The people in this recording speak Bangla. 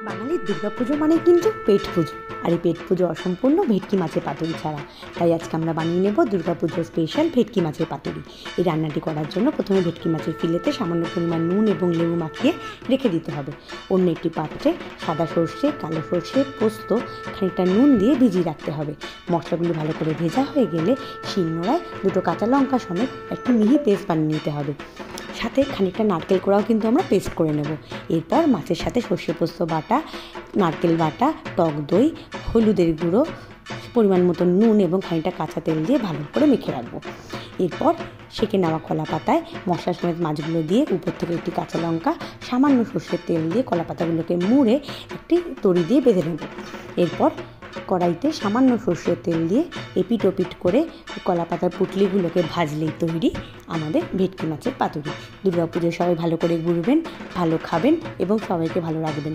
বাঙালির দুর্গাপুজো মানে কিন্তু পেট পুজো, আর এই পেট পুজো অসম্পূর্ণ ভেটকি মাছের পাতুরি ছাড়া। তাই আজকে আমরা বানিয়ে নেব দুর্গাপুজোর স্পেশাল ভেটকি মাছের পাতুরি। এই রান্নাটি করার জন্য প্রথমে ভেটকি মাছের ফিলেতে সামান্য পরিমাণ নুন এবং লেবু মাখিয়ে রেখে দিতে হবে। অন্য একটি পাত্রে সাদা সর্ষে, কালো সর্ষে, পোস্ত খানিকটা নুন দিয়ে ভিজিয়ে রাখতে হবে। মশলাগুলি ভালো করে ভেজা হয়ে গেলে শিলনোড়ায় দুটো কাঁচা লঙ্কা সমেত একটি মিহি পেস্ট বানিয়ে নিতে হবে। সাথে খানিকটা নারকেল কোড়াও কিন্তু আমরা পেস্ট করে নেব। এরপর মাছের সাথে সর্ষে পোস্ত বাটা, নারকেল বাটা, টক দই, হলুদের গুঁড়ো, পরিমাণ মতো নুন এবং খানিকটা কাঁচা তেল দিয়ে ভালো করে মেখে রাখবো। এরপর সেঁকে নেওয়া কলা পাতায় মশলা সমেত মাছগুলো দিয়ে উপর থেকে একটি কাঁচা লঙ্কা, সামান্য সর্ষের তেল দিয়ে কলা পাতাগুলোকে মুড়ে একটি তরি দিয়ে বেঁধে নেব। এরপর কড়াইতে সামান্য সর্ষের তেল দিয়ে এপিট ওপিট করে কলা পাতার পুটলিগুলোকে ভাজলেই তৈরি আমাদের ভেটকি মাছের পাতুরি। দুর্গাপুজোয় সবাই ভালো করে ঘুরবেন, ভালো খাবেন এবং সবাইকে ভালো রাখবেন।